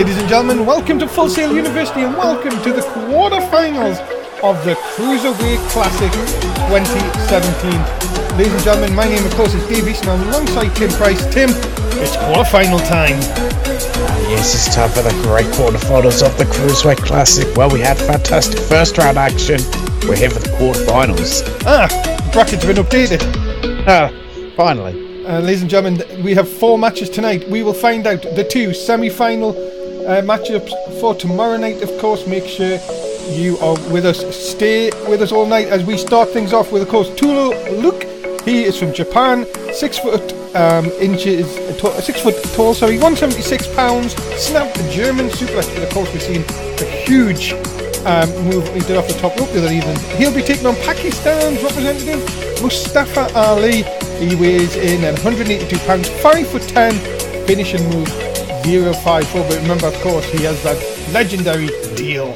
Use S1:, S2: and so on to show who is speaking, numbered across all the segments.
S1: Ladies and gentlemen, welcome to Full Sail University and welcome to the quarterfinals of the Cruiserweight Classic 2017. Ladies and gentlemen, my name of course is Dave Easton and alongside Tim Price. Tim, it's quarterfinal time.
S2: Yes, it's time for the great quarterfinals of the Cruiserweight Classic. Well, we had fantastic first round action. We're here for the quarterfinals.
S1: Brackets have been updated.
S2: Finally.
S1: Ladies and gentlemen, we have 4 matches tonight. We will find out the 2 semi-final matchups for tomorrow night. Of course, make sure you are with us. Stay with us all night as we start things off with, of course, Tulu Luke. He is from Japan, 6 foot 6 foot tall, 176 pounds. Snapped the German suplex, but of course we've seen a huge move he did off the top rope the other evening. He'll be taking on Pakistan's representative, Mustafa Ali. He weighs in at 182 pounds, 5'10", finishing move 054. But remember, of course, he has that legendary deal.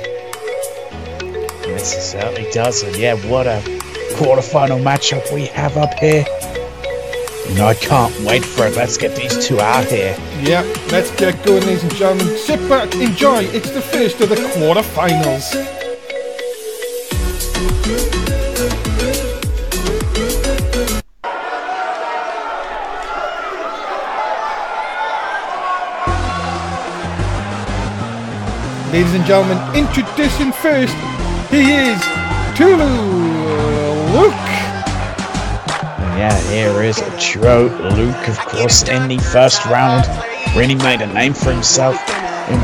S2: Yes, he certainly does. And yeah, what a quarterfinal matchup we have up here. I can't wait for it. Let's get these two out here.
S1: Yeah, let's get going, ladies and gentlemen. Sit back, enjoy. It's the first of the quarterfinals. Ladies and gentlemen, introducing first, he is Tulu Luke.
S2: Yeah, here is Tulu Luke, of course, in the first round. Really made a name for himself. And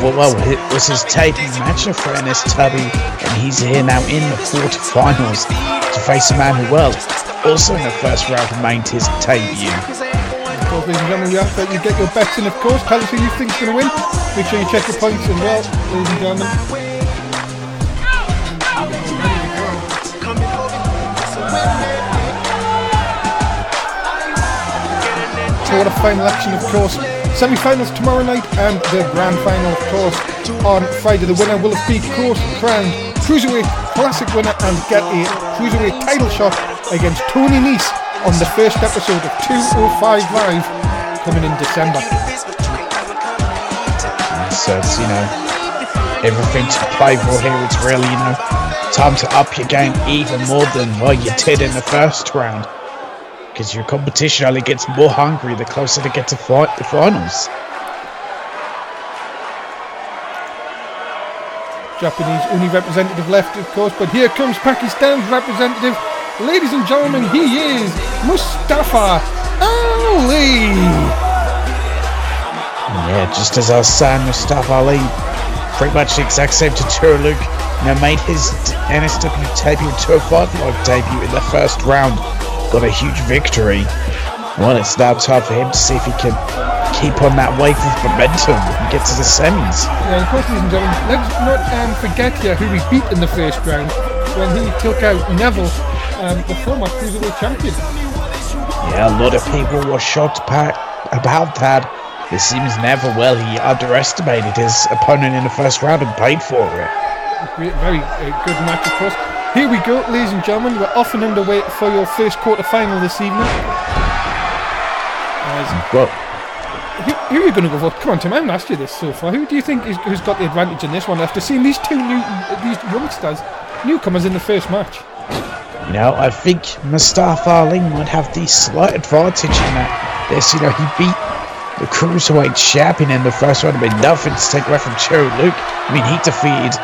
S2: it was his debut matchup for NSW, and he's here now in the quarterfinals to face a man who, also in the first round made his debut.
S1: Of course, ladies and gentlemen, we ask that you get your bets in, of course. Tell us who you think is going to win. Make sure you check your points as well, ladies and gentlemen. Quarter-final action, of course. Semi-finals tomorrow night and the grand final, of course, on Friday. The winner will be, of course, crowned Cruiserweight Classic winner and get a Cruiserweight title shot against Tony Nese on the first episode of 205 Live coming in December.
S2: So it's, everything to play for here. It's really, time to up your game even more than what you did in the first round. Because your competition only gets more hungry the closer they get to the finals.
S1: Japanese only representative left, of course, but here comes Pakistan's representative. Ladies and gentlemen, he is Mustafa Ali.
S2: Yeah, just as I was saying, Mustafa Ali, pretty much the exact same to Tulu Luke, made his NSW debut, 205 Live debut in the first round. Got a huge victory. Well, it's now time for him to see if he can keep on that wave of momentum and get to the semis.
S1: Yeah, of course, ladies and gentlemen, let's not forget here who we beat in the first round when he took out Neville, the former Cruiserweight champion.
S2: Yeah, a lot of people were shocked about that. It seems Neville, he underestimated his opponent in the first round and paid for it.
S1: Very good match, of course. Here we go, ladies and gentlemen. We're off and underway for your first quarter-final this evening. Who are you going to go for? Come on, Tim, I haven't asked you this so far. Who do you think who's got the advantage in this one after seeing these two these youngsters, newcomers in the first match?
S2: I think Mustafa Ali might have the slight advantage in that. He beat the Cruiserweight champion in the first round, but nothing to take away from Tulu Luke. He defeated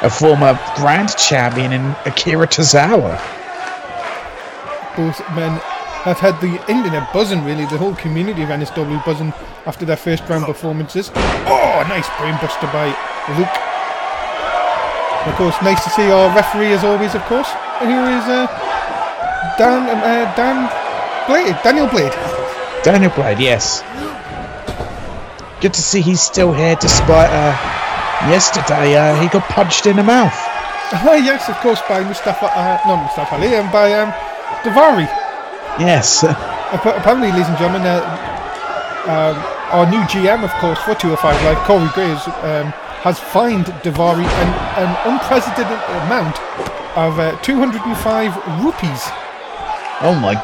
S2: a former grand champion in Akira Tozawa.
S1: Both men have had the internet buzzing, really, the whole community of NSW buzzing after their first round performances. Oh, nice brainbuster by Luke. Of course, nice to see our referee as always, of course. Here is Daniel Blade.
S2: Daniel Blade, yes. Good to see he's still here despite yesterday he got punched in the mouth.
S1: Yes, of course, by Mustafa Ali, and by Davari.
S2: Yes.
S1: Apparently, ladies and gentlemen, our new GM, of course, for 205 Live, Corey Gray, has fined Davari an unprecedented amount of 205 rupees.
S2: Oh my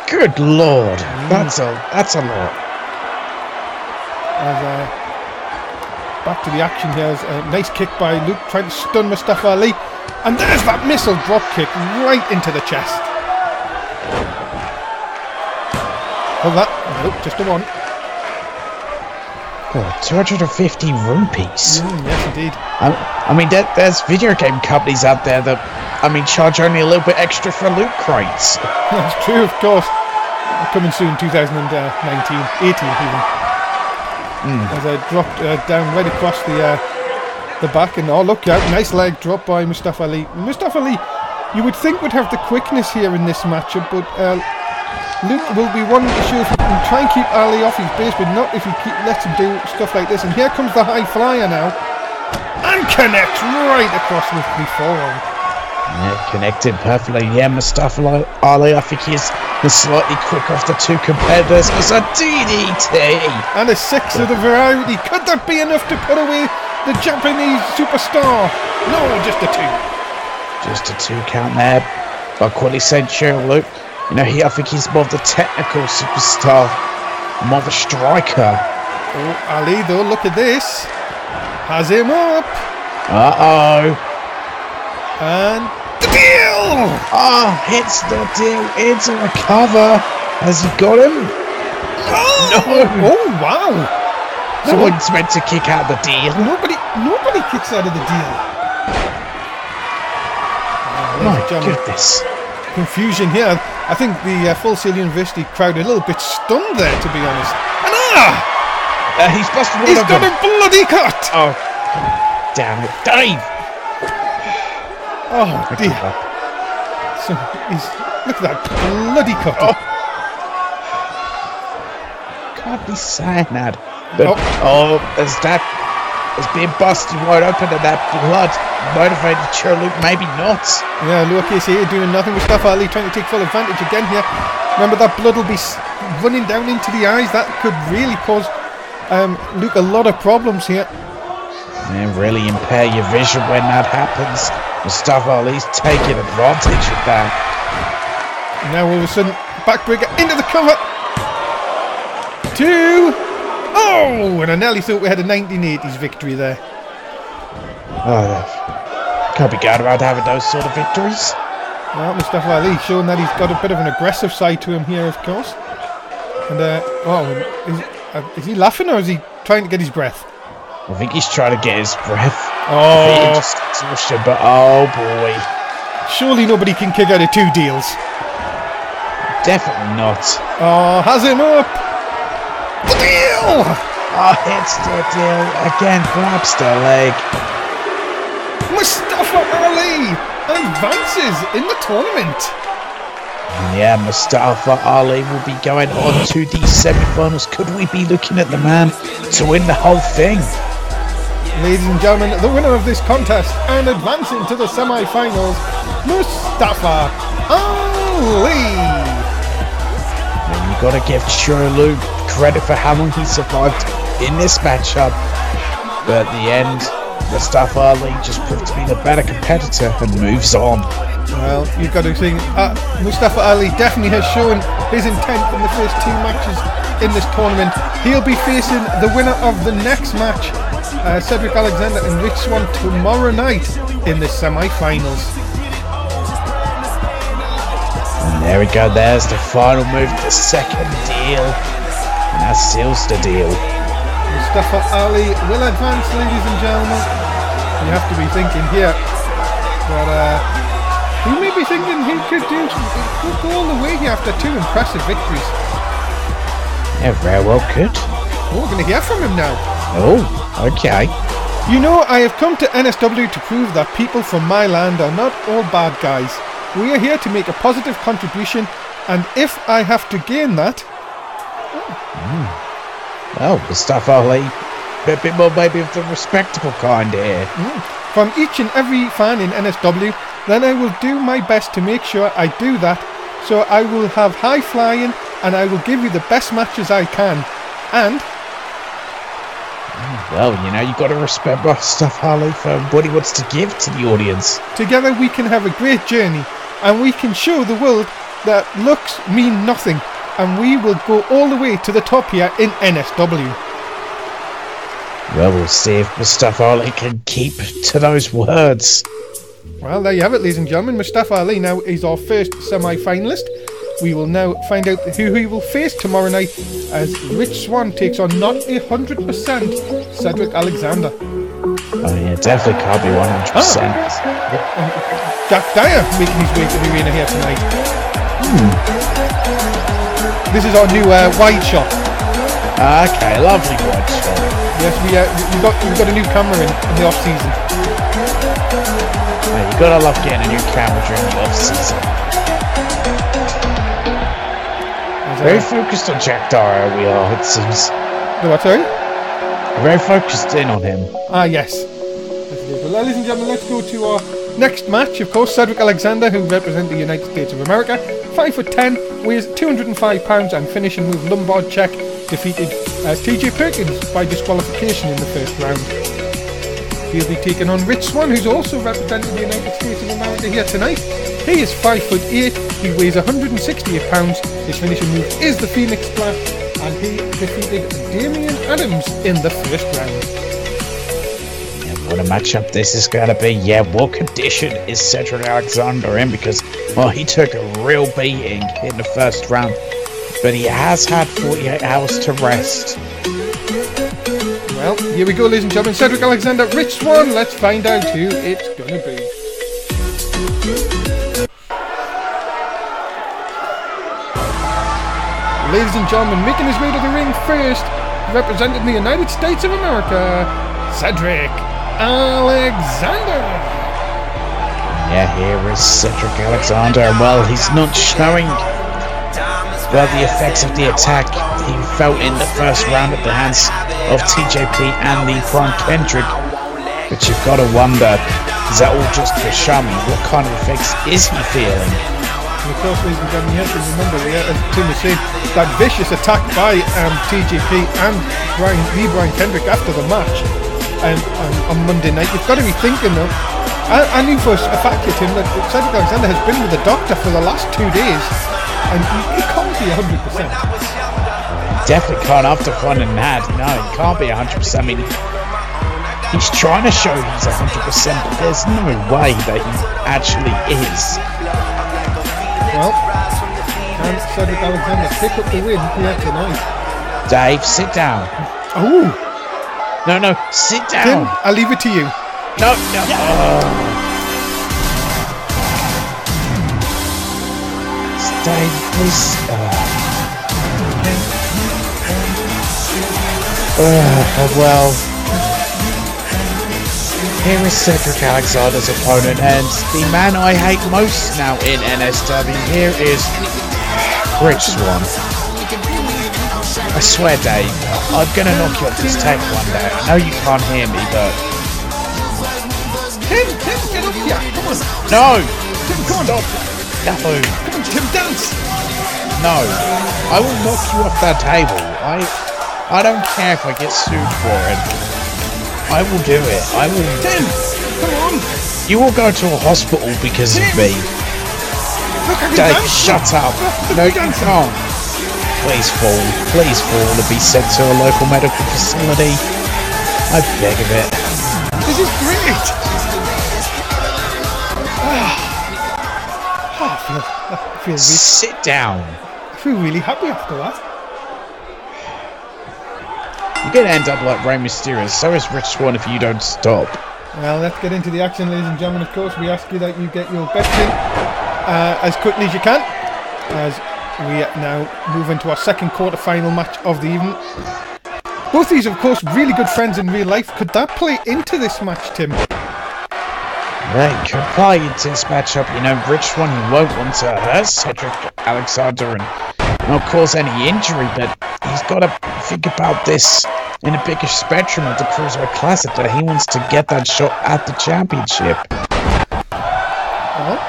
S2: good lord, that's a lot.
S1: Back to the action here. A nice kick by Luke trying to stun Mustafa Ali. And there's that missile drop kick right into the chest. Hold that. Nope, just a one.
S2: Oh, 250 rupees.
S1: Yes, indeed.
S2: I mean, there's video game companies out there that, charge only a little bit extra for loot crates.
S1: That's true, of course. Coming soon, 2018 even. As I dropped down right across the back, and oh look out, nice leg drop by Mustafa Ali. Mustafa Ali, you would think would have the quickness here in this matchup, but Luke will be wanting to show if he can try and keep Ali off his base, but not if he lets him do stuff like this. And here comes the high flyer now, and connects right across with the forearm.
S2: Yeah, connected perfectly. Yeah, Mustafa Ali, I think he's slightly quicker of the two competitors. It's a DDT!
S1: And a 6 of the variety. Could that be enough to put away the Japanese superstar? No, just a 2.
S2: Just a 2 count there. But quite essential, Luke. I think he's more of the technical superstar, more of a striker.
S1: Oh, Ali, though, look at this. Has him up.
S2: Uh-oh.
S1: And the deal!
S2: Oh, hits the deal into the cover. Has he got him?
S1: Oh,
S2: no!
S1: Oh, wow!
S2: Someone's meant to kick out the deal.
S1: Nobody kicks out of the deal.
S2: My goodness.
S1: Confusion here. I think the Full Sail University crowd are a little bit stunned there, to be honest. And
S2: he's busted one
S1: he's
S2: of
S1: got
S2: them.
S1: a bloody cut!
S2: Oh, damn it. Dave!
S1: Oh, dear. So, look at that bloody cut.
S2: Oh. Can't be saying that. But, there's that. It's being busted wide open and that blood motivated sure Luke, maybe not.
S1: Yeah, Luke is here doing nothing. Mustafa Ali trying to take full advantage again here. Remember, that blood will be running down into the eyes. That could really cause Luke a lot of problems here.
S2: And really impair your vision when that happens. Mustafa Ali's taking advantage of that.
S1: Now all of a sudden, backbreaker into the cover. 2. Oh, and I nearly thought we had a 1980s victory there.
S2: Oh, can't be going around having those sort of victories.
S1: Well, Mustafa Ali showing that he's got a bit of an aggressive side to him here, of course. And is he laughing or is he trying to get his breath?
S2: I think he's trying to get his breath.
S1: Oh,
S2: but oh boy.
S1: Surely nobody can kick out of 2 deals.
S2: Definitely not.
S1: Oh, has him up. The deal!
S2: Oh, hits the deal. Again, grabs the leg.
S1: Mustafa Ali advances in the tournament.
S2: Yeah, Mustafa Ali will be going on to the semi-finals. Could we be looking at the man to win the whole thing?
S1: Ladies and gentlemen, the winner of this contest and advancing to the semi-finals, Mustafa Ali.
S2: And you got to give Luke credit for how long he survived in this matchup. But at the end, Mustafa Ali just proved to be the better competitor and moves on.
S1: Well, you've got to think, Mustafa Ali definitely has shown his intent in the first 2 matches in this tournament. He'll be facing the winner of the next match, Cedric Alexander and Rich Swan, tomorrow night in the semi-finals.
S2: And there we go, there's the final move, the second deal. And that seals the deal.
S1: Mustafa Ali will advance, ladies and gentlemen. You have to be thinking here, but he may be thinking he could go all the way here after 2 impressive victories.
S2: Yeah, very well could.
S1: Oh, we're going to hear from him now.
S2: Oh, okay.
S1: You know, I have come to NSW to prove that people from my land are not all bad guys. We are here to make a positive contribution, and if I have to gain that...
S2: Well, Mustafa Ali, a bit more maybe of the respectable kind here.
S1: From each and every fan in NSW, then I will do my best to make sure I do that. So I will have high flying, and I will give you the best matches I can. And...
S2: well, you've got to respect Mustafa Ali for what he wants to give to the audience.
S1: Together we can have a great journey, and we can show the world that looks mean nothing, and we will go all the way to the top here in NSW.
S2: Well, we'll see if Mustafa Ali can keep to those words.
S1: Well, there you have it, ladies and gentlemen. Mustafa Ali now is our first semi-finalist. We will now find out who he will face tomorrow night as Rich Swann takes on not 100% Cedric Alexander.
S2: Oh yeah, definitely can't be 100%.
S1: Jack Dyer making his way to the arena here tonight. This is our new wide shot.
S2: Okay, lovely wide shot.
S1: Yes, we got a new camera in the off season.
S2: You gotta love getting a new camera during the off season. Very focused on Jack Dyer, we are, it seems.
S1: The what, sorry?
S2: Very focused in on him.
S1: Ah, yes. Well, ladies and gentlemen, let's go to our next match. Of course, Cedric Alexander, who represents the United States of America, 5'10", weighs 205 pounds, and finishing with lumbar check, defeated TJ Perkins by disqualification in the first round. He'll be taking on Rich Swann, who's also representing the United States of America here tonight. He is 5'8", he weighs 168 pounds, his finishing move is the Phoenix Splash, and he defeated Damian Adams in the first round.
S2: And what a matchup this is going to be. Yeah, what condition is Cedric Alexander in? Because, well, he took a real beating in the first round, but he has had 48 hours to rest.
S1: Well, here we go, ladies and gentlemen. Cedric Alexander, Rich Swann. Let's find out who it's going to be. Ladies and gentlemen, making his way to the ring first, representing the United States of America, Cedric Alexander.
S2: Yeah, here is Cedric Alexander. Well, he's not showing the effects of the attack he felt in the first round at the hands of TJP and the Prime Kendrick. But you've got to wonder, is that all just for Shami? What kind of effects is he feeling?
S1: And of course, ladies and gentlemen, you have to remember, as Tim was saying, that vicious attack by TJP and Brian Kendrick after the match on Monday night. You've got to be thinking, though, I knew for a fact, Tim, that Cedric Alexander has been with the doctor for the last 2 days, and he can't be 100%.
S2: Definitely can't, after fun and mad. No, he can't be 100%. I mean, he's trying to show he's 100%, but there's no way that he actually is.
S1: Well, can Cedric Alexander pick up the win here tonight?
S2: Dave, sit down.
S1: Oh!
S2: No, sit down.
S1: Tim, I'll leave it to you.
S2: No. Dave, please. Well, here is Cedric Alexander's opponent, and the man I hate most now in NSW. Here is Rich Swann. I swear, Dave, I'm gonna knock you off this tape one day. I know you can't hear me, but
S1: Tim, get up here! Come on!
S2: no!
S1: Tim, come on!
S2: Stop! No!
S1: Come on, Tim, dance!
S2: No! I will knock you off that table. I don't care if I get sued for it. I will do it. I will.
S1: Tim, come on!
S2: You will go to a hospital because of me.
S1: Look, I can
S2: Dave,
S1: dance.
S2: shut up.
S1: Look,
S2: No, you can't. Please fall and be sent to a local medical facility. I beg of it.
S1: This is great! I feel
S2: Sit down.
S1: I feel really happy after that.
S2: You're going to end up like Rey Mysterio. So is Rich Swann if you don't stop.
S1: Well, let's get into the action, ladies and gentlemen. Of course, we ask you that you get your bets in as quickly as you can, as we now move into our second quarter-final match of the evening. Both these, of course, really good friends in real life. Could that play into this match, Tim?
S2: They could play into this matchup. You know, Rich Swann, he won't want to hurt Cedric Alexander and not cause any injury, but he's got to think about this in a bigger spectrum of the Cruiserweight Classic, that he wants to get that shot at the championship.
S1: Well,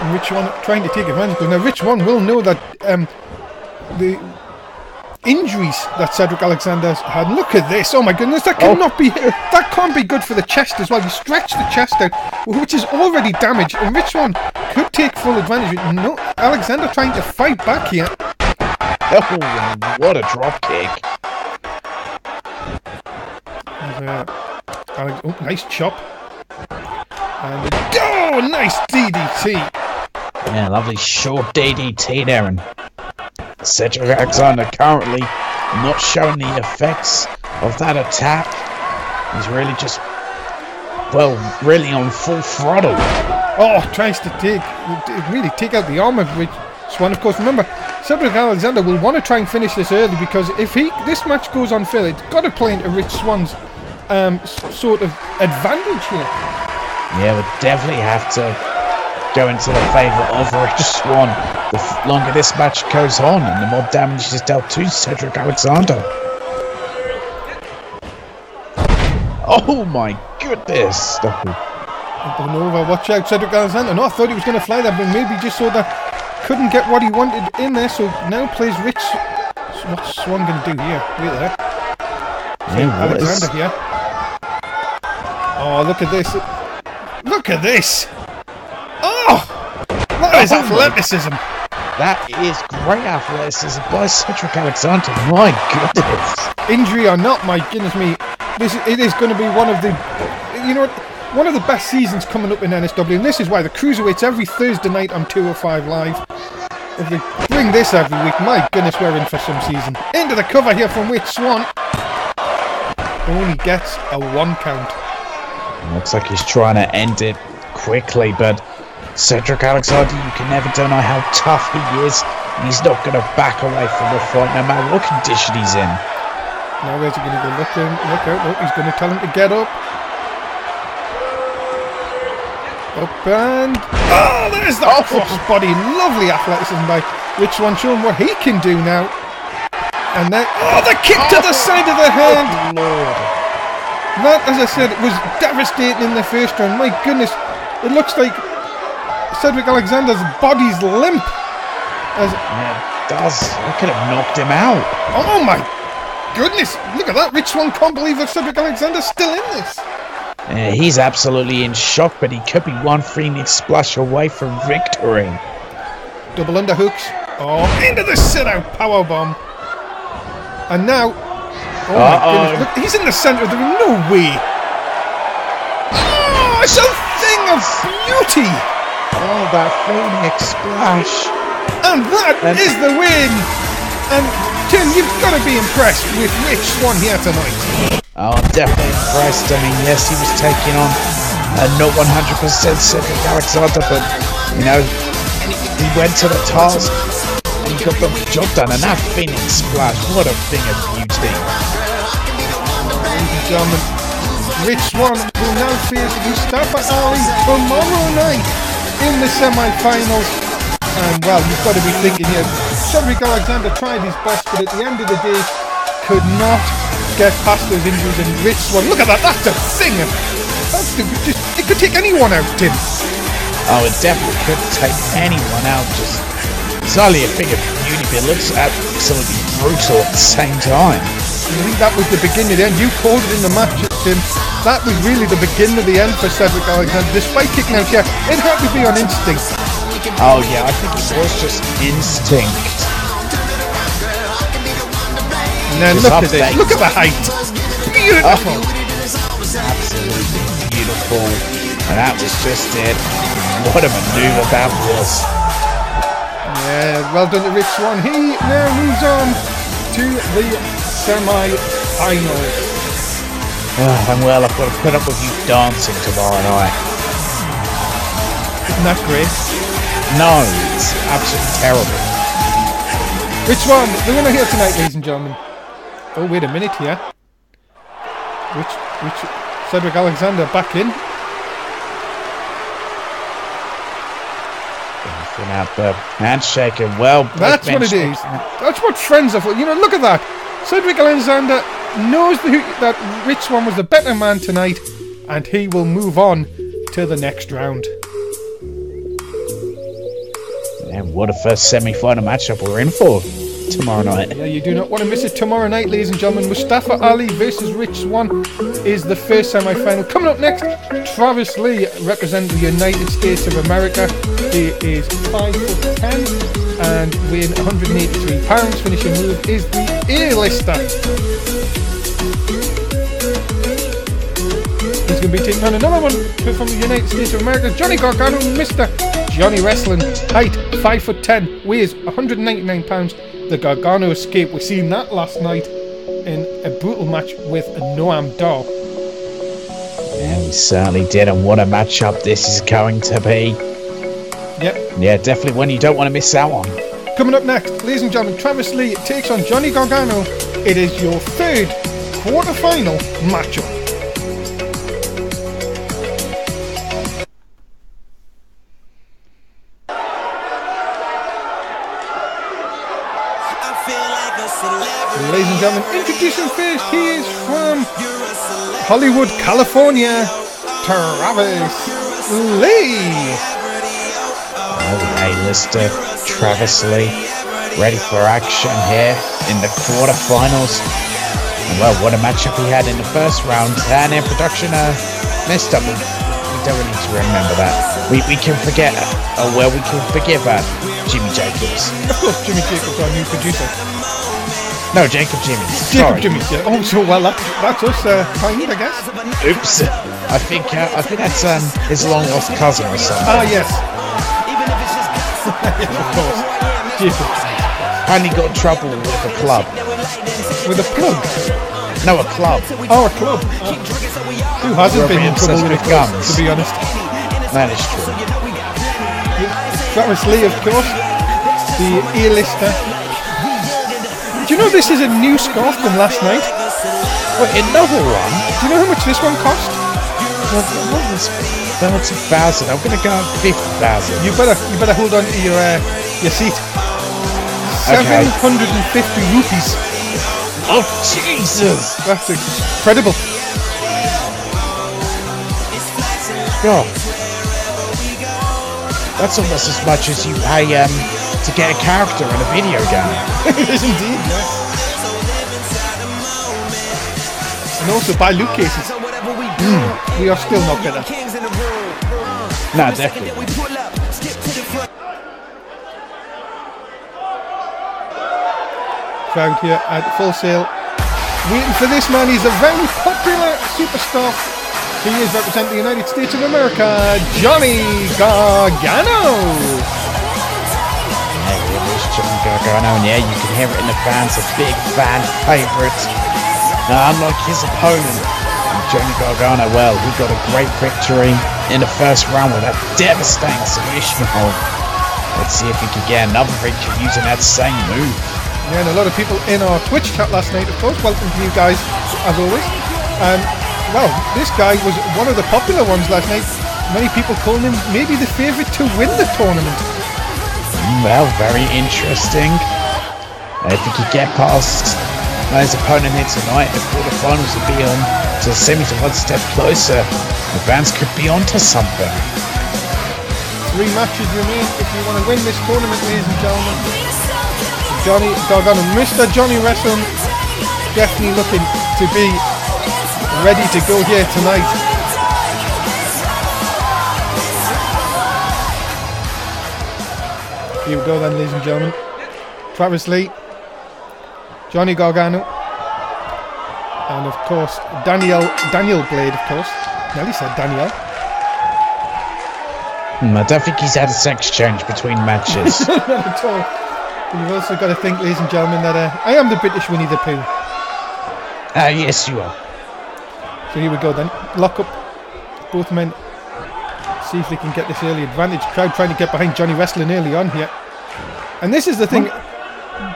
S1: and Rich Swann trying to take advantage, because now Rich Swann will know that the injuries that Cedric Alexander's had. Look at this! Oh my goodness, that cannot be. That can't be good for the chest as well. You stretch the chest out, which is already damaged, and Rich Swann could take full advantage. No, Alexander trying to fight back here.
S2: Oh, what a drop kick!
S1: Oh, nice chop. And nice DDT.
S2: Yeah, lovely short DDT there, and Cedric Alexander currently not showing the effects of that attack. He's really just, really on full throttle.
S1: Oh, tries to really take out the arm of Rich Swann. Of course, remember, Cedric Alexander will want to try and finish this early, because if this match goes on fair, it's got to play into Rich Swann's sort of advantage here.
S2: Yeah, we'll definitely have to go into the favour of Rich Swann the longer this match goes on, and the more damage is dealt to Cedric Alexander. Oh my goodness!
S1: Nova, watch out, Cedric Alexander. No, I thought he was going to fly that, but maybe just so that couldn't get what he wanted in there, so now plays Rich. What's Swann going to do here? Wait there. Alexander here. Oh, look at this. Look at this. Oh! That is athleticism.
S2: That is great athleticism by Cedric Alexander. My goodness.
S1: Injury or not, my goodness me. It is going to be one of the best seasons coming up in NSW, and this is why the Cruiserweights every Thursday night on 205 Live. If they bring this every week, my goodness, we're in for some season. Into the cover here from Rich Swann. Only gets a 1 count.
S2: Looks like he's trying to end it quickly, but Cedric Alexander, you can never deny how tough he is. He's not going to back away from the fight, no matter what condition he's in.
S1: Now where's he going to go? Look out. Look, he's going to tell him to get up. Up and... Oh, there's the crossbody. Lovely athleticism by Rich Swann, showing what he can do now. And then... Oh, the kick to the side of the head.
S2: Oh, Lord.
S1: That, as I said, was devastating in the first round. My goodness, it looks like Cedric Alexander's body's limp.
S2: Yeah, it does. It could have knocked him out.
S1: Oh my goodness, look at that. Rich Swann can't believe that Cedric Alexander's still in this.
S2: He's absolutely in shock, but he could be one Phoenix splash away from victory.
S1: Double underhooks. Oh, into the sit-out powerbomb. And now... Oh my goodness, look, he's in the centre of the ring, no way! Oh, it's a thing of beauty!
S2: Oh, that Phoenix splash!
S1: And that is the win! And Tim, you've got to be impressed with Rich Swann here tonight.
S2: Oh, I'm definitely impressed. I mean, yes, he was taking on not 100% Cedric Alexander, but, you know, he went to the task. He got the job done, and that Phoenix splash, what a thing of beauty.
S1: Ladies and gentlemen, Rich Swann will now face Mustafa Ali tomorrow night in the semi-finals. And well, you've got to be thinking here, Cedric Alexander tried his best, but at the end of the day, could not get past those injuries. And Rich Swann, look at that, that's a thing. It could take anyone out, Tim.
S2: Oh, it definitely could take anyone out, it's only a thing of beauty, but it looks absolutely brutal at the same time.
S1: I think that was the beginning of the end. You called it in the match, Tim. That was really the beginning of the end for Cedric Alexander. Despite kicking out here, it had to be on instinct.
S2: Oh yeah, I think it was just instinct.
S1: And then look at this. Look at the height. Beautiful.
S2: Absolutely beautiful. And that was just it. What a maneuver that was.
S1: Yeah, well done to Rich Swann. He now moves on to the semi-finals.
S2: And well, I've got to put up with you dancing tomorrow night.
S1: Isn't that great?
S2: No, it's absolutely terrible.
S1: Rich Swann, the winner here tonight, ladies and gentlemen. Oh, wait a minute here. Cedric Alexander back in.
S2: Out the handshake, and well,
S1: that's what it is. That's what friends are for. You know, look at that. Cedric Alexander knows that Rich Swann was the better man tonight, and he will move on to the next round.
S2: And what a first semi-final matchup we're in for tomorrow night.
S1: Yeah, you do not want to miss it tomorrow night, ladies and gentlemen. Mustafa Ali versus Rich Swann is the first semi-final. Coming up next, Travis Lee representing the United States of America. He is 5'10" and weighing 183 pounds. Finishing move is the A-lister. going to be taking on another one from the United States of America, Johnny Gargano, Mr. Johnny Wrestling. Height 5'10", weighs 199 pounds. The Gargano escape. We seen that last night in a brutal match with Noam Dar.
S2: Yeah, we certainly did, and what a matchup this is going to be.
S1: Yep.
S2: Yeah, definitely one you don't want to miss out on.
S1: Coming up next, ladies and gentlemen, Travis Lee takes on Johnny Gargano. It is your third quarter-final matchup. Ladies and gentlemen, introducing first, he is from Hollywood, California, Travis Lee.
S2: Oh, A-lister Travis Lee, ready for action here in the quarterfinals. And well, what a matchup he had in the first round. And in production, NSW. We don't really need to remember that. We can forget, we can forgive Jimmy Jacobs.
S1: Of course, Jimmy Jacobs, our new producer.
S2: No, Jacob Jimmy.
S1: Jacob Jimmy. Yeah. Oh, so well, that's us, fine, I guess.
S2: Oops. I think that's his long lost cousin or something.
S1: Ah, yes. Yes, of course. Jacob.
S2: Finally got in trouble with a club.
S1: With a plug?
S2: No, a club.
S1: Oh, a club. Who hasn't been in trouble with
S2: guns?
S1: To be honest.
S2: That is true.
S1: Travis Lee, of course. The A-lister. Do you know this is a new scarf from last night?
S2: Wait, another one?
S1: Do you know how much this one cost?
S2: What was 30,000? I'm gonna go 50,000.
S1: You better hold on to your seat.
S2: Okay.
S1: 750 rupees.
S2: Oh Jesus!
S1: That's incredible.
S2: God, that's almost as much as you pay to get a character in a video game.
S1: It is indeed, yes. And also buy loot cases. We are still not better.
S2: No, definitely.
S1: Crowd here at Full Sail waiting for this man. He's a very popular superstar. He is representing the United States of America, Johnny Gargano.
S2: Johnny Gargano, and yeah, you can hear it in the fans, a big fan favourite. Now, unlike his opponent, Johnny Gargano, well, he got a great victory in the first round with a devastating submission hold. Let's see if he can get another victory using that same move.
S1: Yeah, and a lot of people in our Twitch chat last night, of course. Welcome to you guys, as always. Well, this guy was one of the popular ones last night. Many people calling him maybe the favourite to win the tournament.
S2: Well, very interesting. If he could get past his opponent here tonight, the quarterfinals would be on to the semis one step closer. The fans could be onto something.
S1: 3 matches remain if you want to win this tournament, ladies and gentlemen. Johnny Gargano, Mr. Johnny Wrestling, definitely looking to be ready to go here tonight. Here we go then, ladies and gentlemen. Travis Lee, Johnny Gargano, and of course Daniel Blade, of course. Nelly said Daniel.
S2: I don't think he's had a sex change between matches.
S1: Not at all. You've also got to think, ladies and gentlemen, that I am the British Winnie the Pooh.
S2: Yes, you are.
S1: So here we go then. Lock up both men. See if they can get this early advantage. Crowd trying to get behind Johnny Wrestling early on here. And this is the thing.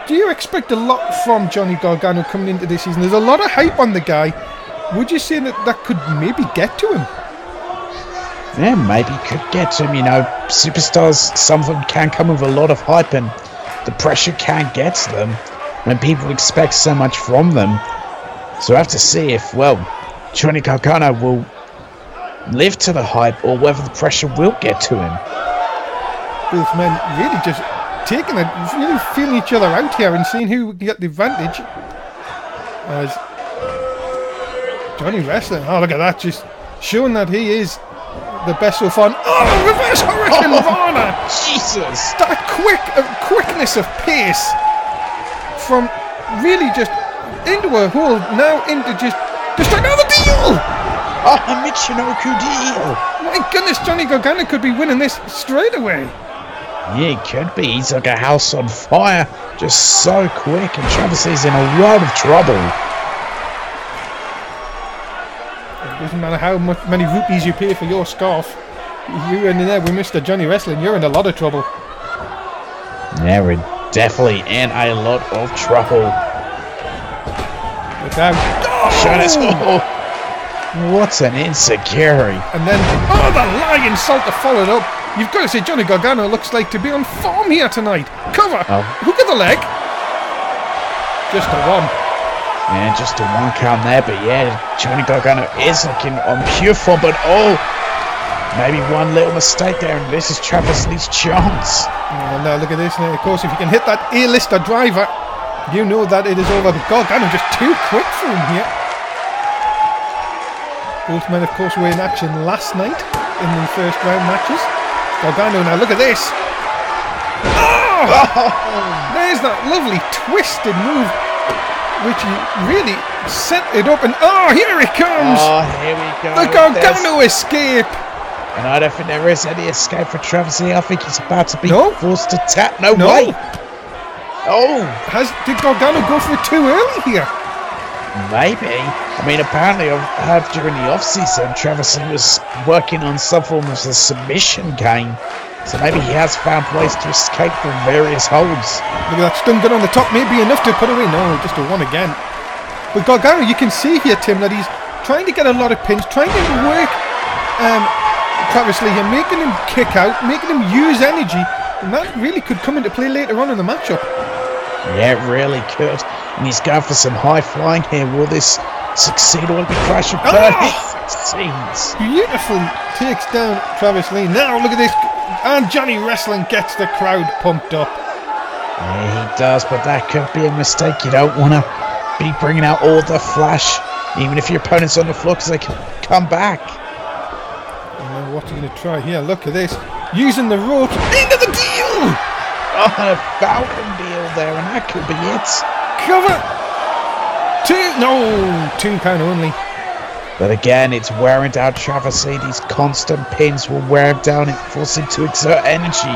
S1: Do you expect a lot from Johnny Gargano coming into this season? There's a lot of hype on the guy. Would you say that could maybe get to him?
S2: Yeah, maybe could get to him. You know, superstars, some of them can come with a lot of hype, and the pressure can get to them when people expect so much from them. So I have to see if, well, Johnny Gargano will live to the hype or whether the pressure will get to him.
S1: Both men really just taking it, really feeling each other out here and seeing who can get the advantage. As Johnny Wrestling, oh look at that, just showing that he is the best so far. Oh, reverse Hurricane Rana!
S2: Jesus!
S1: That quickness of pace from really just into a hole, now into just another deal!
S2: Oh, Michinoku deal.
S1: My goodness, Johnny Gargano could be winning this straight away.
S2: Yeah, he could be. He's like a house on fire. Just so quick, and Travis is in a world of trouble.
S1: It doesn't matter how many rupees you pay for your scarf. You're in there with Mr. Johnny Wrestling. You're in a lot of trouble.
S2: Yeah, we're definitely in a lot of trouble.
S1: Look out.
S2: Oh! What an insecurity.
S1: And then, the lion salt to follow it up. You've got to say, Johnny Gargano looks like to be on form here tonight. Cover.
S2: Oh.
S1: Hook of the leg. Just a one.
S2: Yeah, just a one count there. But yeah, Johnny Gargano is looking on pure form. But maybe one little mistake there. And this is Travis Lee's chance.
S1: Oh, no, look at this. Now, of course, if you can hit that A-lister driver, you know that it is over. But Gargano just too quick for him here. Both men, of course, were in action last night in the first round matches. Gargano, now look at this. There's that lovely twisted move, which he really set it up. And here it comes.
S2: Here we go.
S1: The Gargano escape.
S2: And I don't think there is any escape for Travis Lee. I think he's about to be forced to tap. No way.
S1: Did Gargano go for it too early here?
S2: Maybe. I mean, apparently I've heard during the off-season Travis Lee was working on some form of a submission game. So maybe he has found ways to escape from various holds.
S1: Look at that stun gun on the top. Maybe enough to put away. No, just a one again. But Gargano, you can see here, Tim, that he's trying to get a lot of pins, trying to work Travis Lee here, making him kick out, making him use energy. And that really could come into play later on in the matchup. Yeah,
S2: it really could. And he's going for some high flying here. Will this succeed or will it be crash and burn? It succeeds.
S1: Beautifully takes down Travis Lee. Now look at this. And Johnny Wrestling gets the crowd pumped up.
S2: Yeah, he does, but that could be a mistake. You don't want to be bringing out all the flash, even if your opponent's on the floor, because they can come back.
S1: And then what's he going to try here? Look at this. Using the ropes into the deal.
S2: A Falcon deal there, and that could be it.
S1: Cover. Two count only.
S2: But again, it's wearing down Travis Lee. These constant pins will wear him down and force him to exert energy.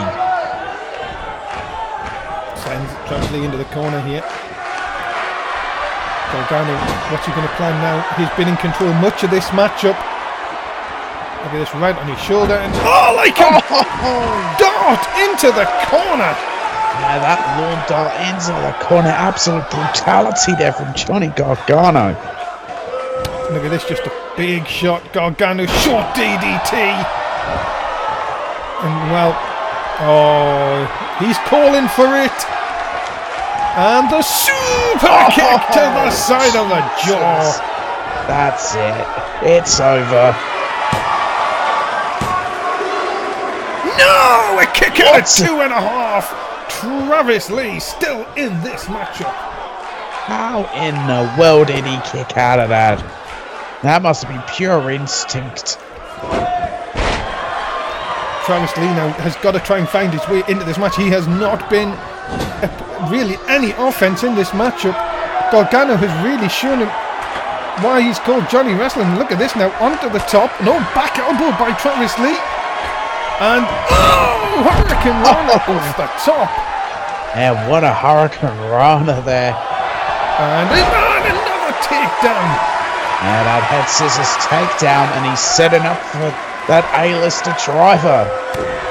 S1: Sends Travis Lee into the corner here. Gargano, what's he going to plan now? He's been in control much of this matchup. Look at this, right on his shoulder. And like a dart into the corner.
S2: Yeah, that long dart into the corner. Absolute brutality there from Johnny Gargano.
S1: Look at this, just a big shot. Gargano, short DDT. And he's calling for it. And the super kick to the side of the jaw.
S2: That's it. It's over.
S1: No! A kick out of 2.5. Travis Lee still in this matchup.
S2: How in the world did he kick out of that? That must have been pure instinct.
S1: Travis Lee now has got to try and find his way into this match. He has not been really any offense in this matchup. Gargano has really shown him why he's called Johnny Wrestling. Look at this now, onto the top. No, back elbow by Travis Lee. And Hurricane Rana off the top.
S2: Yeah, what a Hurricane Rana there.
S1: And another takedown.
S2: And that head scissors takedown, and he's setting up for that A-lister driver.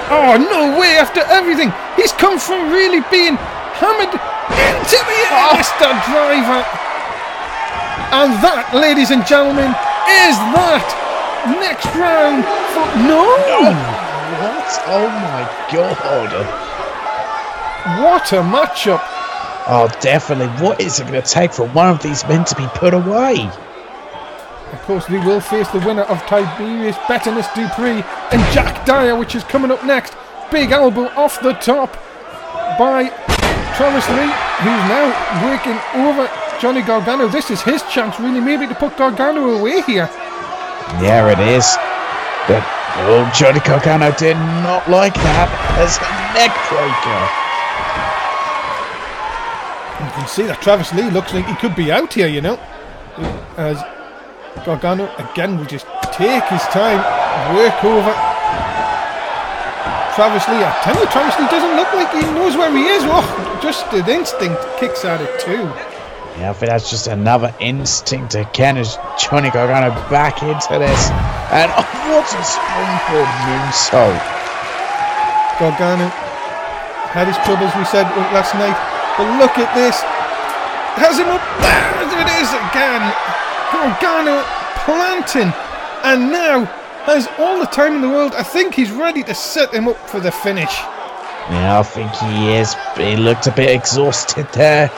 S1: Oh, no way, after everything. He's come from really being hammered into the A-lister driver. And that, ladies and gentlemen, is that next round for... No!
S2: What? Oh my god.
S1: What a matchup.
S2: Oh, definitely. What is it going to take for one of these men to be put away?
S1: Of course, they will face the winner of Tiberius Bettinus Dupree and Jack Dyer, which is coming up next. Big elbow off the top by Travis Lee, who's now working over Johnny Gargano. This is his chance, really, maybe to put Gargano away here.
S2: Yeah, it is. But Johnny Gargano did not like that as a neck breaker.
S1: You can see that Travis Lee looks like he could be out here, you know. As Gargano again will just take his time, work over Travis Lee. I tell you, Travis Lee doesn't look like he knows where he is. Oh, just an instinct kicks at it too.
S2: Yeah, I think that's just another instinct again as Johnny Gargano back into this. And what a springboard moonsault.
S1: Gargano had his troubles, we said last night, but look at this. Has him up there. There it is again. Gargano planting, and now has all the time in the world. I think he's ready to set him up for the finish.
S2: Yeah, I think he is. He looked a bit exhausted there.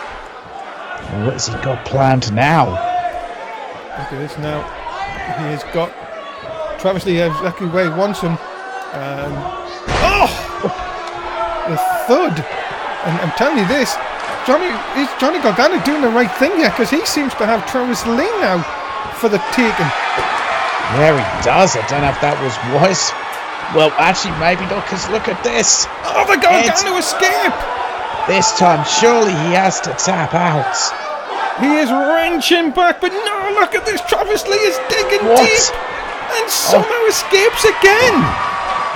S2: What has he got planned now?
S1: Look at this now. He has got Travis Lee exactly where he wants him. The thud. And I'm telling you this, Johnny Gargano doing the right thing here, because he seems to have Travis Lee now for the taking.
S2: Yeah, he does. I don't know if that was wise. Well, actually, maybe not, because look at this.
S1: Oh, the Gargano escape!
S2: This time, surely he has to tap out.
S1: He is wrenching back, but no, look at this. Travis Lee is digging deep and somehow escapes again.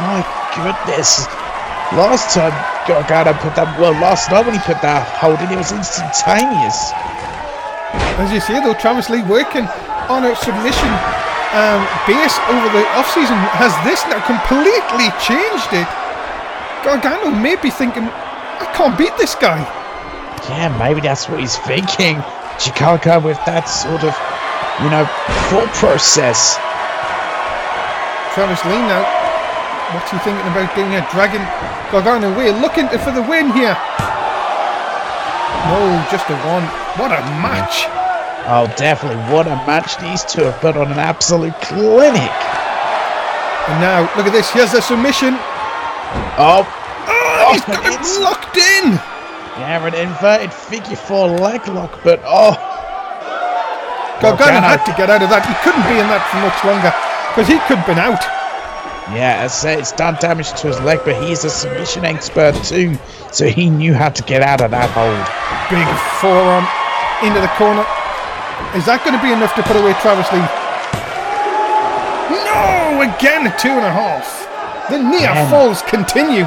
S2: My goodness. Last time Gargano put that, last night when he put that hold in, it was instantaneous.
S1: As you see though, Travis Lee working on a submission base over the off-season has this now completely changed it. Gargano may be thinking, I can't beat this guy.
S2: Yeah, maybe that's what he's thinking. You can't go with that sort of, thought process.
S1: Travis Lee now, what's he thinking about doing here? Dragging Gargano away, looking for the win here. No, just a one. What a match.
S2: Oh, definitely. What a match these two have put on, an absolute clinic.
S1: And now, look at this. Here's the submission. He's got it locked in.
S2: Yeah, an inverted figure 4 leg lock, but
S1: Gargano had to get out of that. He couldn't be in that for much longer, because he could have been out.
S2: Yeah, as I say, it's done damage to his leg, but he's a submission expert too, so he knew how to get out of that hold.
S1: Big forearm into the corner. Is that going to be enough to put away Travis Lee? No! Again, 2.5. The near falls continue.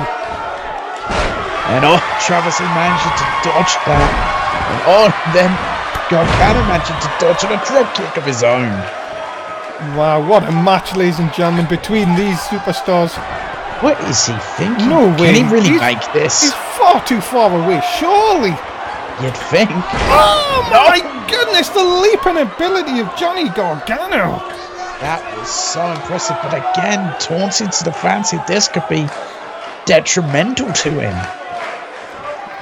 S2: And Travis Lee managed to dodge that. And then Gargano managed to dodge on a drop kick of his own.
S1: Wow, what a match, ladies and gentlemen, between these superstars.
S2: What is he thinking?
S1: No way.
S2: Can he really make this?
S1: He's far too far away, surely.
S2: You'd think.
S1: Oh my goodness, the leaping ability of Johnny Gargano.
S2: That was so impressive, but again, taunting to the fancy, this could be detrimental to him.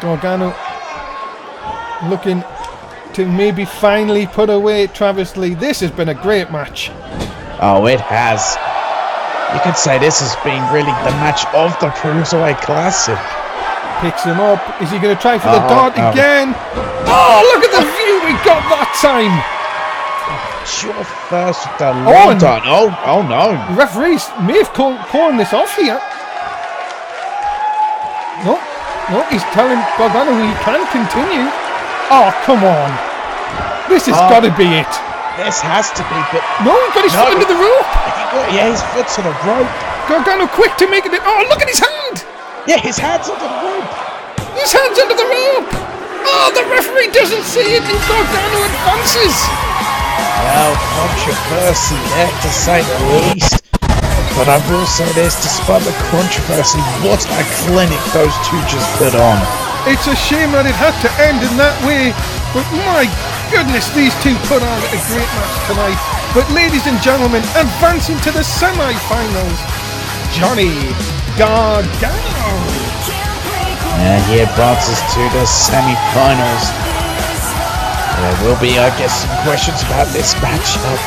S1: Gargano looking to maybe finally put away Travis Lee. This has been a great match.
S2: Oh, it has. You could say this has been really the match of the Cruiserweight Classic.
S1: Picks him up. Is he going to try for the dart again? Oh, look at the view we got that time.
S2: Sure, first with the long dart. Oh no.
S1: The referees may have calling this off here. No, he's telling Gargano he can continue. Oh, come on. This has got to be it.
S2: This has to be, but...
S1: No, he got his foot under the rope.
S2: His foot's on the rope.
S1: Gargano quick to make it... Oh, look at his hand.
S2: Yeah, his hand's under the rope.
S1: His hand's under the rope. Oh, the referee doesn't see it and Gargano advances.
S2: Well, controversy there to say the least. But I will say this, despite the controversy, what a clinic those two just put on.
S1: It's a shame that it had to end in that way, but my goodness, these two put on a great match tonight. But ladies and gentlemen, advancing to the semi-finals, Johnny Gargano.
S2: And he advances to the semi-finals. There will be, I guess, some questions about this matchup.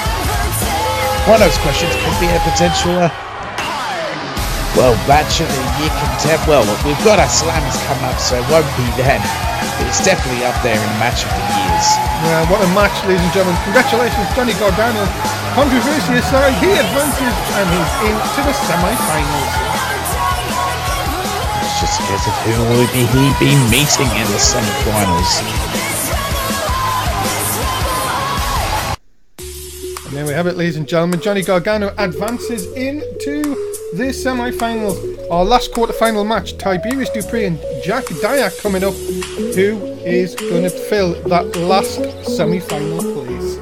S2: One of those questions could be a potential, match of the year contender. Well, we've got our slams coming up, so it won't be then. But it's definitely up there in match of the years.
S1: Yeah, what a match, ladies and gentlemen. Congratulations, Johnny Gargano. Controversy aside, he advances and he's into the semi-finals.
S2: It's just a case of who will he be meeting in the semi-finals.
S1: And There we have it, ladies and gentlemen. Johnny Gargano advances into the semi-finals. Our last quarter-final match, Tiberius Dupree and Jack Dyer coming up. Who is going to fill that last semi-final place?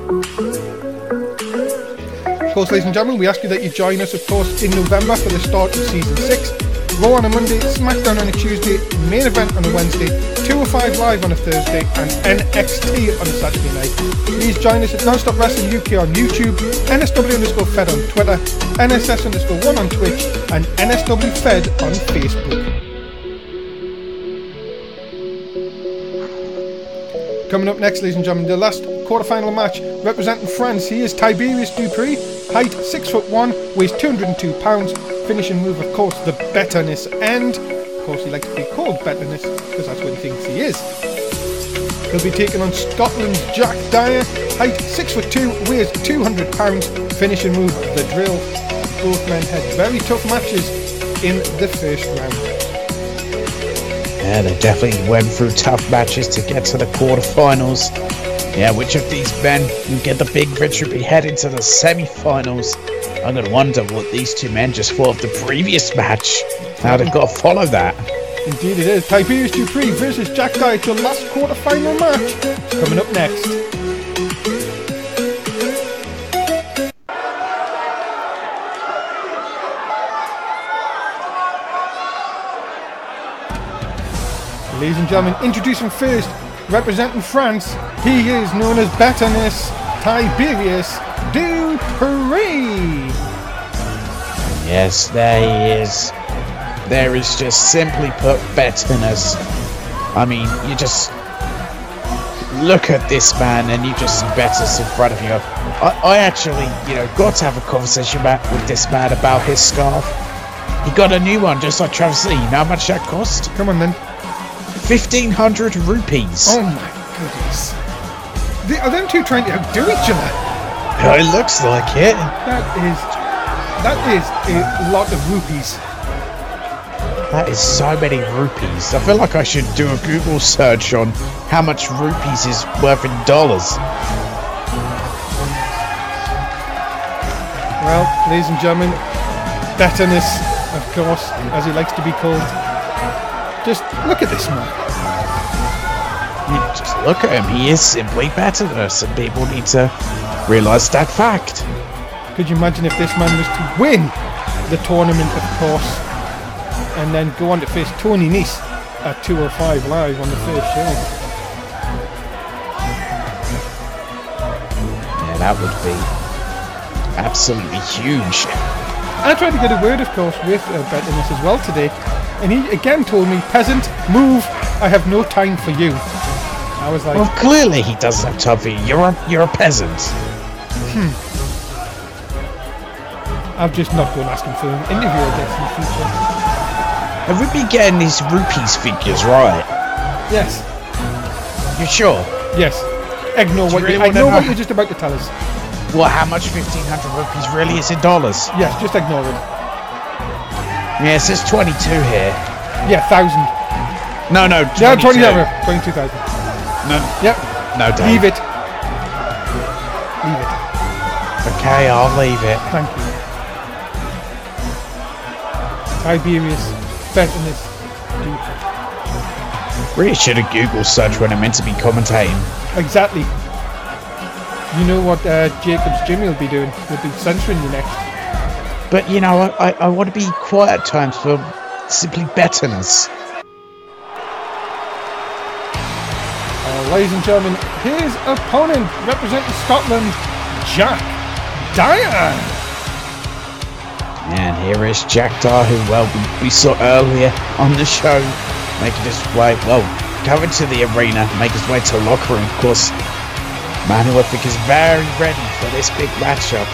S1: Of course, ladies and gentlemen, we ask you that you join us, of course, in November for the start of Season 6. Raw on a Monday, SmackDown on a Tuesday, main event on a Wednesday, 205 Live on a Thursday, and NXT on a Saturday night. Please join us at Non-Stop Wrestling UK on YouTube, NSW_Fed on Twitter, NSS_1 on Twitch, and NSW Fed on Facebook. Coming up next, ladies and gentlemen, the last quarter-final match representing France. He is Tiberius Dupree, height 6'1", weighs 202 pounds. Finishing move, of course, the Betterness End. Of course, he likes to be called Betterness because that's what he thinks he is. He'll be taking on Scotland's Jack Dyer, height 6'2", weighs 200 pounds. Finishing move, the Drill. Both men had very tough matches in the first round.
S2: Yeah, they definitely went through tough matches to get to the quarterfinals. Yeah, which of these men will get the big victory head into the semi-finals? I'm going to wonder what these two men just thought of the previous match. Now they've got to follow that.
S1: Indeed it is. Tiberius Dupree versus Jack Dyer, the last quarter-final match. Coming up next. Ladies and gentlemen, introducing first, representing France, he is known as Betterness, Tiberius Dupree.
S2: Yes, there he is. There is just simply put Betterness. I mean, you just look at this man and you just see Betterness in front of you. I actually, got to have a conversation with this man about his scarf. He got a new one, just like Travis Lee. You know how much that cost?
S1: Come on then.
S2: 1,500 rupees.
S1: Oh my goodness. Are them two trying to outdo each other?
S2: It looks like it.
S1: That is a lot of rupees.
S2: That is so many rupees. I feel like I should do a Google search on how much rupees is worth in dollars.
S1: Well, ladies and gentlemen, Betterness, of course, as he likes to be called. Just look at this man.
S2: You just look at him. He is simply Betterness, and people need to realise that fact.
S1: Could you imagine if this man was to win the tournament, of course, and then go on to face Tony Nese at 205 Live on the first show?
S2: Yeah, that would be absolutely huge.
S1: I tried to get a word, of course, with Betterness as well today, and he again told me, "Peasant, move, I have no time for you." I was like...
S2: Well, clearly he doesn't have time for you. You're a peasant.
S1: I'm just not going to ask him for an interview, I guess, in the future.
S2: Have we been getting these rupees figures right?
S1: Yes.
S2: You sure?
S1: Yes. Ignore what you're just about to tell us.
S2: Well, how much 1,500 rupees really is in dollars?
S1: Yes, just ignore it.
S2: Yeah, it says 22 here.
S1: Yeah, 1,000.
S2: No, 22.
S1: Yeah, 22,000.
S2: No.
S1: Yep.
S2: No, Dave.
S1: Leave it.
S2: Okay, I'll leave it.
S1: Thank you. Tiberius Betterness Dupree.
S2: Really should have Google search when I meant to be commentating.
S1: Exactly. You know what Jacob's Jimmy will be doing? He'll be censoring you next.
S2: But I want to be quiet at times for simply Betterness.
S1: Ladies and gentlemen, his opponent representing Scotland, Jack Dyer.
S2: And here is Jack Dyer, who, we saw earlier on the show, making his way, going to the arena, make his way to the locker room. Of course, man who I think is very ready for this big matchup.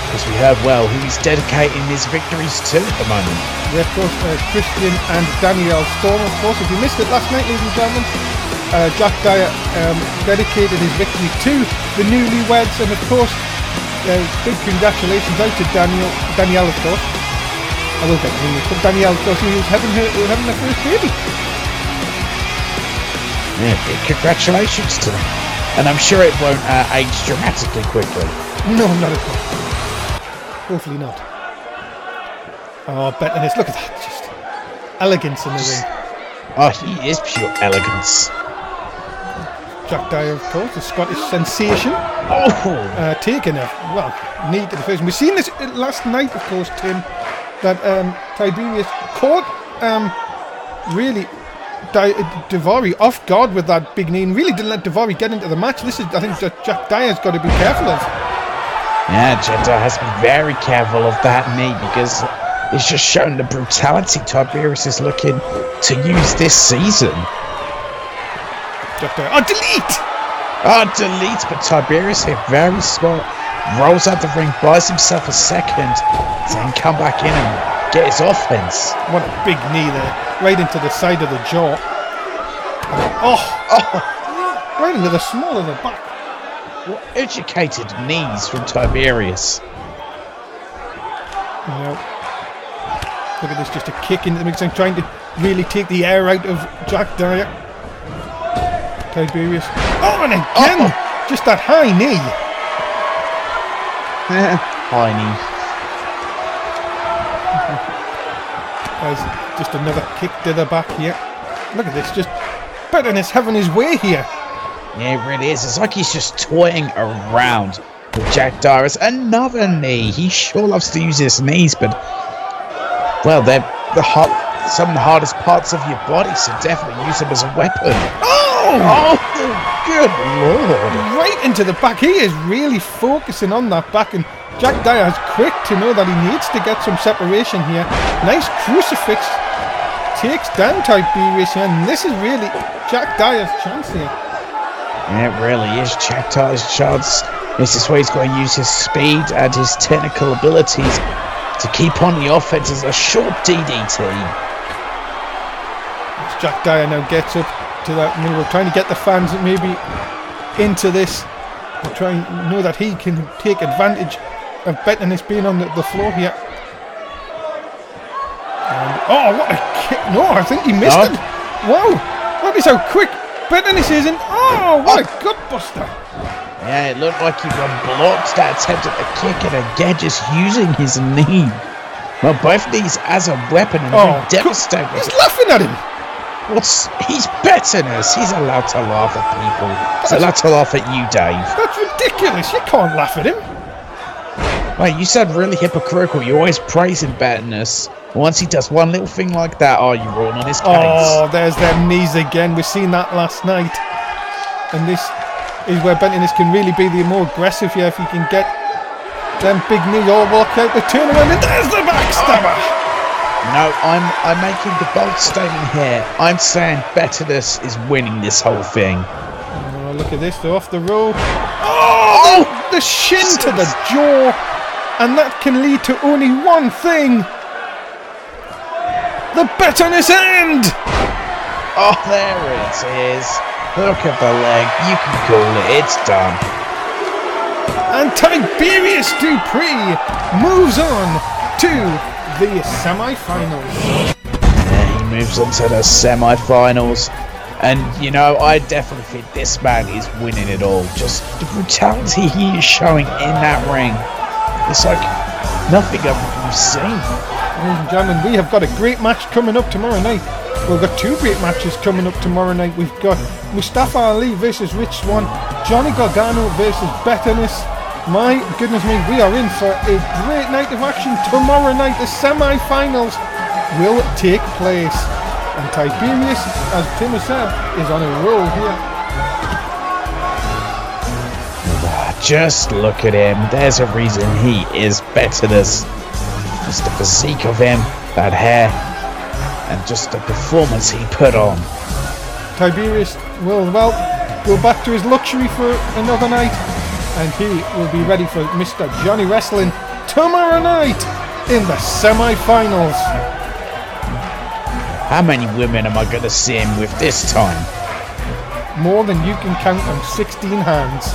S2: Because we heard, who he's dedicating his victories to at the moment.
S1: Yeah, of course, Christian and Danielle Storm, of course. If you missed it last night, ladies and gentlemen, Jack Dyer dedicated his victory to the newlyweds, and of course, big congratulations out to Danielle, of course. I will get the name, but Danielle, of course, who was having her first baby.
S2: Yeah, big congratulations to them. And I'm sure it won't age dramatically quickly.
S1: No, not at all. Hopefully not. Oh, Betterness, look at that. Just elegance in the ring.
S2: Oh, he is pure elegance.
S1: Jack Dyer, of course, the Scottish sensation.
S2: Oh!
S1: Taking a, knee to the face. We've seen this last night, of course, Tim, that Tiberius caught really Daivari off guard with that big knee and really didn't let Daivari get into the match. This is, I think, that Jack Dyer's got to be careful of.
S2: Yeah, Jack Dyer has to be very careful of that knee because it's just shown the brutality Tiberius is looking to use this season.
S1: Jack Dyer, oh, delete!
S2: Oh, delete, but Tiberius here, very smart. Rolls out the ring, buys himself a second, then come back in and get his offense.
S1: What a big knee there, right into the side of the jaw. Oh! Right into the small of the back.
S2: What educated knees from Tiberius.
S1: Look at this, just a kick into the mix and trying to really take the air out of Jack Dyer. Tiberius. Oh, and again! Just that high knee.
S2: High knee.
S1: There's just another kick to the back here. Look at this, just Betterness having his way here.
S2: Yeah, it really is. It's like he's just toying around with Jack Dyer. It's another knee. He sure loves to use his knees, but well, they're some of the hardest parts of your body, so definitely use them as a weapon. Oh, good lord!
S1: Right into the back. He is really focusing on that back, and Jack Dyer is quick to know that he needs to get some separation here. Nice crucifix. Takes down Tiberius here, and this is really Jack Dyer's chance here.
S2: Yeah, it really is Jack Dyer's chance. This is where he's going to use his speed and his technical abilities to keep on the offense as a short DDT.
S1: As Jack Dyer now gets up to that, we're trying to get the fans maybe into this. We're trying to know that he can take advantage of Betterness being on the floor here. And, oh, what a kick! No, I think he missed it. Wow, that is how quick Betterness is in. Oh, what a gut buster!
S2: Yeah, it looked like he blocked that attempt at the kick and again just using his knee. Well, both knees as a weapon and devastating.
S1: He's laughing at him.
S2: He's Betterness. He's allowed to laugh at people. He's allowed to laugh at you, Dave.
S1: That's ridiculous. You can't laugh at him.
S2: Wait, you sound really hypocritical. You're always praising Betterness. Once he does one little thing like that, you're all on his case.
S1: Oh, there's them knees again. We've seen that last night. And this is where Betterness can really be the more aggressive here if he can get them big knees all walk out the turnaround, and there's the backstabber.
S2: No, I'm making the bold statement here. I'm saying Betterness is winning this whole thing.
S1: Oh, look at this, they're off the road. Oh, the shin to the jaw, and that can lead to only one thing. The Betterness end.
S2: Oh, there it is. Look at the leg. You can call it. It's done.
S1: And Tiberius Dupree moves on to the semi-finals.
S2: Yeah, he moves on to the semi-finals. And, I definitely think this man is winning it all. Just the brutality he is showing in that ring. It's like nothing I've seen.
S1: Ladies and gentlemen, we have got a great match coming up tomorrow night. We've got two great matches coming up tomorrow night. We've got Mustafa Ali versus Rich Swann, Johnny Gargano versus Betterness. My goodness me, we are in for a great night of action tomorrow night. The semi-finals will take place. And Tiberius, as Tim has said, is on a roll here.
S2: Just look at him. There's a reason he is Betterness. Just the physique of him, that hair, and just the performance he put on.
S1: Tiberius will, go back to his luxury for another night, and he will be ready for Mr. Johnny Wrestling tomorrow night in the semi-finals.
S2: How many women am I going to see him with this time?
S1: More than you can count on 16 hands.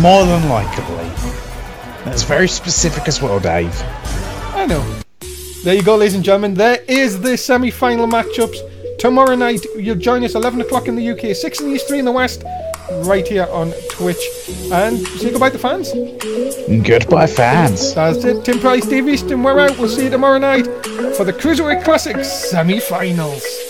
S2: More than likely. That's very specific as well, Dave.
S1: I know. There you go, ladies and gentlemen. There is the semi-final matchups. Tomorrow night, you'll join us 11 o'clock in the UK, 6 in the East, 3 in the West. right here on Twitch. And say goodbye to fans.
S2: Goodbye, fans.
S1: That's it. Tim Price, Dave Easton, we're out. We'll see you tomorrow night for the Cruiserweight Classic semi-finals.